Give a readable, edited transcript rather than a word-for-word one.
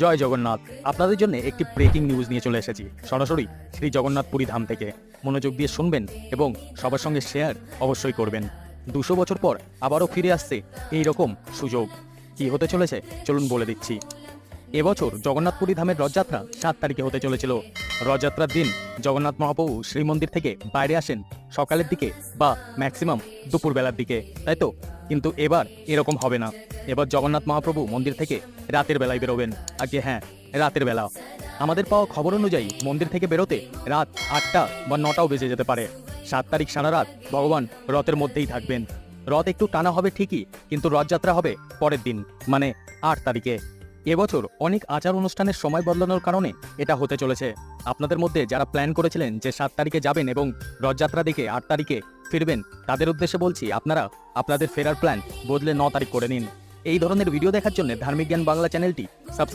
জয় জগন্নাথ। আপনাদের জন্য একটি ব্রেকিং নিউজ নিয়ে চলে এসেছি সরাসরি শ্রী জগন্নাথ পুরী ধাম থেকে। মনোযোগ দিয়ে শুনবেন এবং সবার সঙ্গে শেয়ার অবশ্যই করবেন। 200 বছর পর আবারও ফিরে আসছে এই রকম সুযোগ। কি হতে চলেছে চলুন বলে দিচ্ছি। এবছর জগন্নাথ পুরী ধামের রথযাত্রা 7 তারিখে হতে চলেছিল। রথযাত্রার দিন জগন্নাথ মহাপ্রভু শ্রীমন্দির থেকে বাইরে আসেন সকালের দিকে বা ম্যাক্সিমাম দুপুরবেলার দিকে, তাই তো? কিন্তু এবার এরকম হবে না। এবার জগন্নাথ মহাপ্রভু মন্দির থেকে রাতের বেলায় বেরোবেন। আগে হ্যাঁ, রাতের বেলা। আমাদের পাওয়া খবর অনুযায়ী মন্দির থেকে বেরোতে রাত 8টা বা 9টাও বেজে যেতে পারে। 7 তারিখ সারা রাত ভগবান রথের মধ্যেই থাকবেন। রথ একটু টানা হবে ঠিকই, কিন্তু রথযাত্রা হবে পরের দিন, মানে 8 তারিখে। এবছর অনেক আচার অনুষ্ঠানের সময় বদলানোর কারণে এটা হতে চলেছে। আপনাদের মধ্যে যারা প্ল্যান করেছিলেন যে 7 তারিখে যাবেন এবং রথযাত্রা দেখে 8 তারিখে ফিরবেন, তাদের উদ্দেশ্যে বলছি আপনারা আপনাদের ফেরার প্ল্যান বদলে 9 তারিখ করে নিন। এই ধরনের ভিডিও দেখার জন্য ধার্মিক জ্ঞান বাংলা চ্যানেলটি সাবস্ক্রাইব